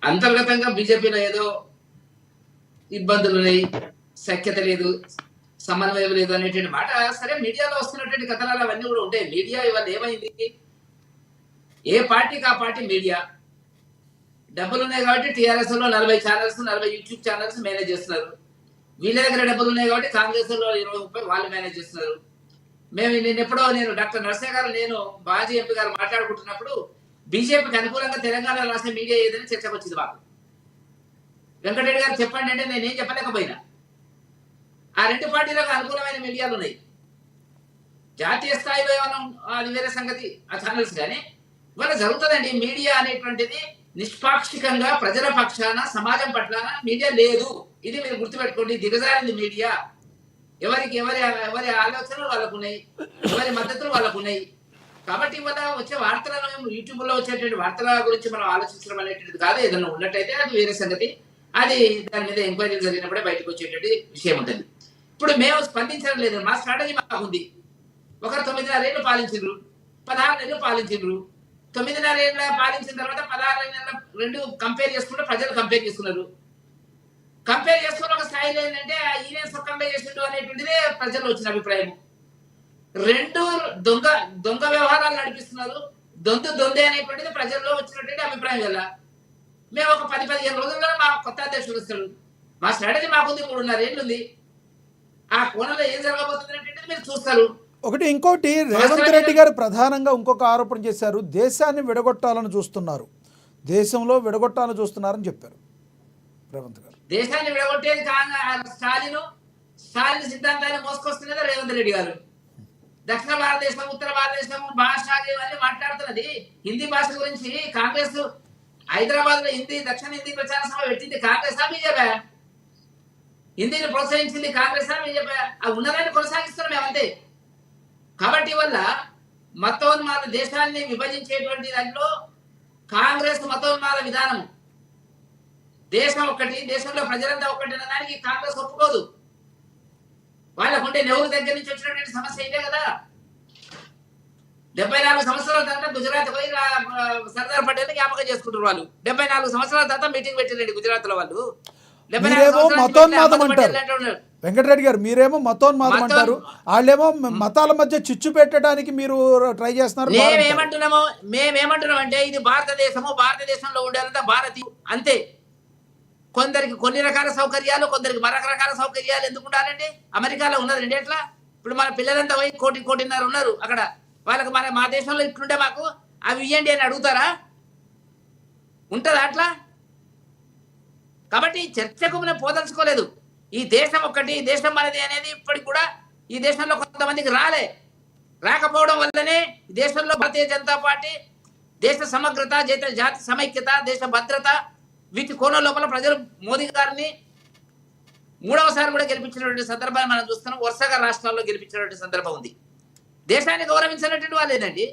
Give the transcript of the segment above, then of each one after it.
అంతర్గతంగా బీజేపీలో ఏదో ఇబ్బందులు ఉన్నాయి, సఖ్యత లేదు, సమన్వయం లేదు అనేటువంటి మాట సరే మీడియాలో వస్తున్నటువంటి కథనాలు అవన్నీ కూడా ఉంటాయి. మీడియా ఇవాళ ఏమైంది, ఏ పార్టీకి ఆ పార్టీ మీడియా డబ్బులు ఉన్నాయి కాబట్టి టీఆర్ఎస్ లో 40 ఛానల్స్ 40 యూట్యూబ్ ఛానల్స్ మేనేజ్ చేస్తున్నారు. వీళ్ళ దగ్గర డబ్బులు ఉన్నాయి కాబట్టి కాంగ్రెస్ లో 20-30 వాళ్ళు మేనేజ్ చేస్తున్నారు. నేను డాక్టర్ నర్సయ్య గారు నేను బాజీ ఎంపీ గారు మాట్లాడుకుంటున్నప్పుడు బీజేపీకి అనుకూలంగా తెలంగాణ రాష్ట్ర మీడియా ఏదని చర్చకు వచ్చింది మాకు. వెంకటరెడ్డి గారు చెప్పండి అంటే నేనేం చెప్పలేకపోయినా. ఆ రెండు పార్టీలకు అనుకూలమైన మీడియాలు ఉన్నాయి. జాతీయ స్థాయిలో ఏమైనా అది వేరే సంగతి, ఆ ఛానల్స్ కానీ ఇవాళ జరుగుతుందండి. మీడియా అనేటువంటిది నిష్పాక్షికంగా ప్రజల పక్షాన సమాజం పట్ల మీడియా లేదు. ఇది మీరు గుర్తుపెట్టుకోండి. దిగజారింది మీడియా. ఎవరికి ఎవరి ఆలోచనలు వాళ్ళకు ఉన్నాయి, ఎవరి మద్దతులు వాళ్ళకు ఉన్నాయి. కాబట్టి ఇవాళ వచ్చే వార్తలను యూట్యూబ్ లో వచ్చేటువంటి వార్తల గురించి మనం ఆలోచించడం అనేటువంటిది కాదు. ఏదైనా ఉన్నట్టయితే అది వేరే సంగతి. అది దాని మీద ఎంక్వైరీలు జరిగినప్పుడే బయటకు వచ్చేటువంటి విషయం ఉంటుంది. ఇప్పుడు మేము స్పందించడం లేదు. మా స్ట్రాటజీ మాకుంది. ఒకరు 9.5 ఏళ్ళు పాలించారు, 16 నెలలు పాలించారు. 9.5 ఏళ్ళ పాలించిన తర్వాత 16 నెలల రెండు కంపేర్ చేసుకుంటే ప్రజలు కంపేర్ చేసుకున్నారు. కంపేర్ చేసుకున్న ఒక స్థాయిలో ఏంటంటే ఈయన సుఖంగా చేసిండు అనేటువంటిదే ప్రజలు వచ్చిన అభిప్రాయం. రెండు దొంగ వ్యవహారాలు నడిపిస్తున్నారు, దొందే అనేటువంటిది ప్రజల్లో వచ్చినటువంటి అభిప్రాయం వల్ల మేము ఒక 10-15 రోజుల్లో మా కొత్త అధ్యక్షుడు వస్తాడు. మా స్ట్రాటజీ మాకుంది, 3.5 ఏళ్ళు ఉంది. ఆ కోణంలో ఏం జరగబోతుంది అనేటువంటిది మీరు చూస్తారు. ఇంకోటి రేవంత్ రెడ్డి గారు ప్రధానంగా ఇంకొక ఆరోపణ చేశారు. దేశాన్ని విడగొట్టాలని చూస్తున్నారు, దేశంలో విడగొట్టాలని చూస్తున్నారని చెప్పారు రేవంత్ గారు. దేశాన్ని విడగొట్టేది స్టాలిన్ సిద్ధాంతాన్ని మోసుకొస్తున్నది రేవంత్ రెడ్డి గారు. దక్షిణ భారతదేశం, ఉత్తర భారతదేశం భాష ఇవన్నీ మాట్లాడుతున్నది. హిందీ భాష గురించి కాంగ్రెస్ హైదరాబాద్ లో దక్షిణ హిందీ ప్రచార సభ పెట్టింది కాంగ్రెసా బీజేపీ? హిందీని ప్రోత్సహించింది కాంగ్రెసా బీజేపీ? ఆ ఉన్నదాన్ని కొనసాగిస్తున్నాం మేమంతే. కాబట్టి వల్ల మతోన్మాద దేశాన్ని విభజించేటువంటి దాంట్లో కాంగ్రెస్ మతోన్మాద విధానం, దేశం ఒక్కటి, దేశంలో ప్రజలంతా ఒక్కటి అన్నదానికి కాంగ్రెస్ ఒప్పుకోదు. వాళ్ళకుంటే నెహ్రూ దగ్గర నుంచి వచ్చినటువంటి సమస్య ఇదే కదా. 74 సంవత్సరాల తర్వాత గుజరాత్ పోయి సర్దార్ పటేల్ జ్ఞాపకం చేసుకుంటారు వాళ్ళు. 74 సంవత్సరాల తర్వాత మీటింగ్ పెట్టిరండి గుజరాత్ లో వాళ్ళు. మతోన్మాదం అంటారు వెంకటరెడ్డి గారు, మీరేమో మతోన్మాదం అంటారు, వాళ్ళేమో మతాల మధ్య చిచ్చు పెట్టడానికి మీరు ట్రై చేస్తున్నారు. మేమేమంటున్నాం అంటే ఇది భారతదేశంలో ఉండేంత భారతీయ అంతే. కొందరికి కొన్ని రకాల సౌకర్యాలు, కొందరికి మరొక రకాల సౌకర్యాలు ఎందుకు ఉండాలండి? అమెరికాలో ఉన్నదండి ఎట్లా? ఇప్పుడు మన పిల్లలంతా పోయి 1.5 ఉన్నారు అక్కడ. వాళ్ళకి మా దేశంలో ఇట్లుంటే మాకు అవి ఇవ్వండి అని అడుగుతారా? ఉంటుందా అట్లా? కాబట్టి చర్చకు మనం పోదలుచుకోలేదు. ఈ దేశం ఒక్కటి, దేశం మనది అనేది ఇప్పటికి కూడా ఈ దేశంలో కొంతమందికి రాకపోవడం వల్లనే దేశంలో భారతీయ జనతా పార్టీ దేశ సమగ్రత, జాతి సమైక్యత, దేశ భద్రత వీటి కోణం లోపల ప్రజలు మోదీ గారిని 3వసారి కూడా గెలిపించినటువంటి సందర్భాన్ని మనం చూస్తున్నాం. వరుసగా రాష్ట్రాల్లో గెలిపించినటువంటి సందర్భం ఉంది. దేశాన్ని గౌరవించినటువంటి వాళ్ళేనండి.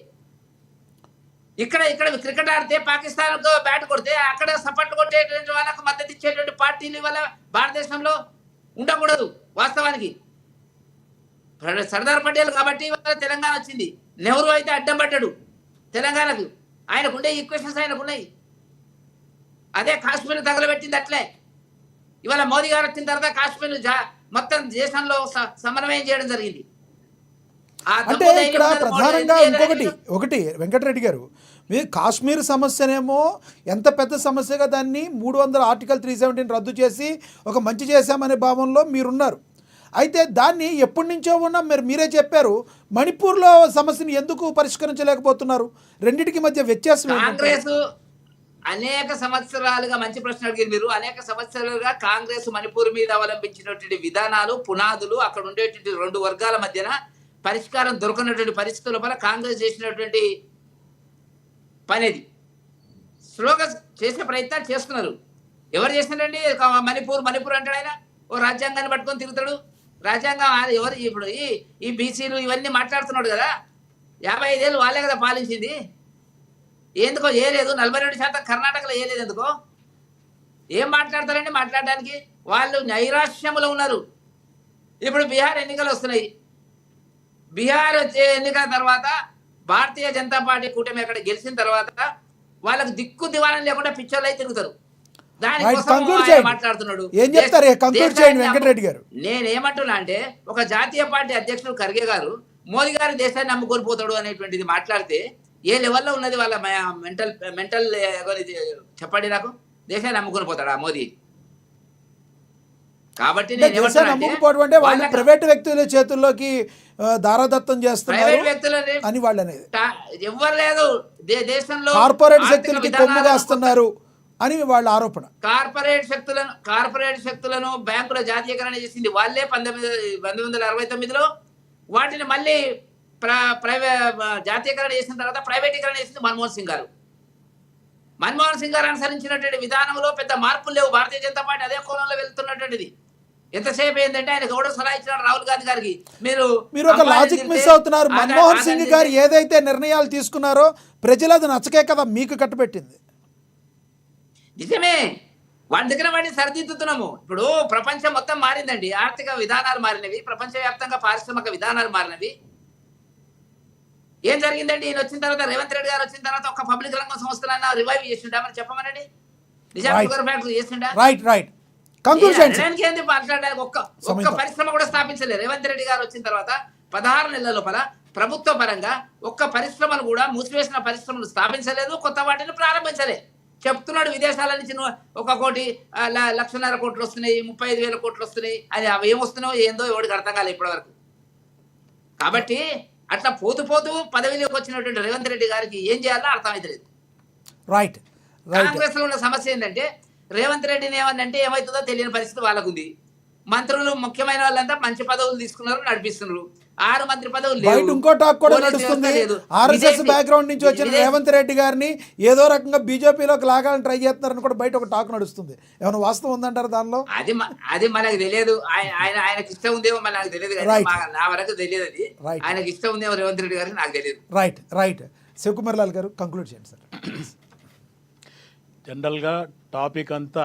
ఇక్కడ క్రికెట్ ఆడితే పాకిస్తాన్ బ్యాట్ కొడితే అక్కడ సపోర్ట్ కొట్టేటువంటి వాళ్ళకు మద్దతు ఇచ్చేటువంటి పార్టీలు ఇవాళ భారతదేశంలో ఉండకూడదు. వాస్తవానికి సర్దార్ పటేల్ కాబట్టి ఇవాళ తెలంగాణ వచ్చింది. నెహ్రూ అయితే అడ్డం పడ్డాడు తెలంగాణకు. ఆయనకుండే ఈక్వేషన్స్ ఆయనకున్నాయి. అదే కాశ్మీర్ తగలబెట్టింది అట్లే. ఇవాళ మోదీ గారు వచ్చిన తర్వాత కాశ్మీర్ మొత్తం దేశంలో సమన్వయం చేయడం జరిగింది. అంటే ఇక్కడ ప్రధానంగా ఒకటి వెంకటరెడ్డి గారు, మీరు కాశ్మీర్ సమస్యనేమో ఎంత పెద్ద సమస్యగా దాన్ని 300 ఆర్టికల్ 317 రద్దు చేసి ఒక మంచి చేశామనే భావంలో మీరున్నారు. అయితే దాన్ని ఎప్పటి నుంచో ఉన్నా మీరే చెప్పారు, మణిపూర్లో సమస్యను ఎందుకు పరిష్కరించలేకపోతున్నారు? రెండింటికి మధ్య వ్యత్యాసం. కాంగ్రెస్ అనేక సంవత్సరాలుగా, మంచి ప్రశ్న అడిగారు మీరు, అనేక సంవత్సరాలుగా కాంగ్రెస్ మణిపూర్ మీద అవలంబించినటువంటి విధానాలు, పునాదులు, అక్కడ ఉండేటువంటి 2 వర్గాల మధ్యన పరిష్కారం దొరకనటువంటి పరిస్థితుల లోపల కాంగ్రెస్ చేసినటువంటి పనేది. స్లోగా చేసే ప్రయత్నాలు చేస్తున్నారు. ఎవరు చేస్తున్నారండి? మణిపూర్ అంటాడు ఆయన. ఓ రాజ్యాంగాన్ని పట్టుకొని తిరుగుతాడు. రాజ్యాంగం ఎవరు? ఇప్పుడు ఈ బీసీలు ఇవన్నీ మాట్లాడుతున్నాడు కదా. 55 ఏళ్ళు వాళ్ళే కదా పాలించింది. ఎందుకో ఏలేదు. 42% కర్ణాటకలో ఏలేదు. ఎందుకో ఏం మాట్లాడతారండి? మాట్లాడడానికి వాళ్ళు నైరాశ్యములో ఉన్నారు. ఇప్పుడు బీహార్ ఎన్నికలు వస్తున్నాయి. బీహార్ ఎన్నికల తర్వాత భారతీయ జనతా పార్టీ కూటమి అక్కడ గెలిచిన తర్వాత వాళ్ళకి దిక్కు దివాణం లేకుండా పిచ్చోళ్ళు అయితే తిరుగుతారు. దానికోసం conclude ఆయన చేయండి. మాట్లాడుతున్నాడు. ఏం చెప్తారు? conclude చేయండి వెంకటరెడ్డి గారు. నేనేమంటున్నా అంటే ఒక జాతీయ పార్టీ అధ్యక్షుడు ఖర్గే గారు మోదీ గారి దేశాన్ని నమ్ముకొని పోతాడు అనేటువంటిది మాట్లాడితే ఏ లెవెల్లో ఉన్నది వాళ్ళ మెంటల్ చెప్పండి నాకు. దేశాన్ని నమ్ముకొని పోతాడా మోదీ? కాబట్టి దేశాన్ని నమ్ముకుపోవడం అంటే వాళ్ళు ప్రైవేట్ వ్యక్తుల చేతుల్లోకి దారాదత్తం చేస్తున్నారు అని వాళ్ళు అనేది. ఎవ్వరు లేదు దేశంలో కార్పొరేట్ శక్తులకి కొమ్ము కాస్తున్నారు అని వాళ్ళ ఆరోపణ. కార్పొరేట్ శక్తులను బ్యాంకుల జాతీయకరణ చేసింది వాళ్ళే 1969లో. వాటిని మళ్ళీ జాతీయకరణ చేసిన తర్వాత ప్రైవేటీకరణ చేసింది మన్మోహన్ సింగ్ గారు. మన్మోహన్ సింగ్ గారు అనుసరించినటువంటి విధానంలో పెద్ద మార్పులు లేవు. భారతీయ జనతా పార్టీ అదే కోణంలో వెళ్తున్నటువంటిది. ఎంతసేపు ఏంటంటే ఆయన ఎవడో సలహా ఇచ్చినాడు రాహుల్ గాంధీ గారికి. మీరు ఒక లాజిక్ మిస్ అవుతున్నారు. మన్మోహన్ సింగ్ గారు ఏదైతే నిర్ణయాలు తీసుకున్నారో ప్రజలు అది నచ్చకే కదా మీకు కట్టుబెట్టింది. నిజమే, వాటి దగ్గర వాటిని సరిదిద్దుతున్నాము. ఇప్పుడు ప్రపంచం మొత్తం మారిందండి. ఆర్థిక విధానాలు మారినవి, ప్రపంచవ్యాప్తంగా పారిశ్రామిక విధానాలు మారినవి. ఏం జరిగిందండి? ఈయన వచ్చిన తర్వాత, రేవంత్ రెడ్డి గారు వచ్చిన తర్వాత ఒక పబ్లిక్ రంగ సంస్థలన్నా రివైవ్ చేసిండా మరి చెప్పమనండి. నిజాం షుగర్ ఫ్యాక్టరీ చేసిండా? రైట్ ఏంది మాట్లాడడానికి ఒక్క పరిశ్రమ కూడా స్థాపించలేదు. రేవంత్ రెడ్డి గారు వచ్చిన తర్వాత 16 నెలల లోపల ప్రభుత్వ పరంగా ఒక్క పరిశ్రమలు కూడా మూసివేసిన పరిశ్రమలు స్థాపించలేదు, కొత్త వాటిని ప్రారంభించలేదు. చెప్తున్నాడు విదేశాల నుంచి 1 కోటి 1,50,000 కోట్లు వస్తున్నాయి, 35,000 కోట్లు వస్తున్నాయి. అది అవి ఏమొస్తున్నాయో ఏందో ఎవరికి అర్థం కాలేదు ఇప్పటి వరకు. కాబట్టి అట్లా పోతూ పదవిలోకి వచ్చినటువంటి రేవంత్ రెడ్డి గారికి ఏం చేయాలో అర్థమైతలేదు. రైట్. కాంగ్రెస్ లో ఉన్న సమస్య ఏంటంటే రేవంత్ రెడ్డిని ఏమన్నంటే ఏమవుతుందో తెలియని పరిస్థితి వాళ్ళకుంది. మంత్రులు ముఖ్యమైన వాళ్ళంతా మంచి పదవులు తీసుకున్నారు, నడిపిస్తున్నారు. 6 మంత్రి పదవులు లేవు. ఇంకో టాక్ కూడా నడుస్తుంది. ఆర్ఎస్ఎస్ బ్యాక్గ్రౌండ్ నుంచి వచ్చిన రేవంత్ రెడ్డి గారిని ఏదో రకంగా బీజేపీలోకి లాగాలని ట్రై చేస్తున్నారని కూడా బయట ఒక టాక్ నడుస్తుంది. ఏమైనా వాస్తవం ఉందంటారు దానిలో? అది మనకు తెలియదు. ఆయనకి ఇష్టం ఉందేమో మనకు తెలియదు, నా వరకు తెలియదు. అది ఆయనకి ఇష్టం ఉందేమో రేవంత్ రెడ్డి గారికి, నాకు తెలియదు. రైట్. శివకుమార్ లాల్ గారు కంక్లూడ్ చేయండి సార్. జనరల్గా టాపిక్ అంతా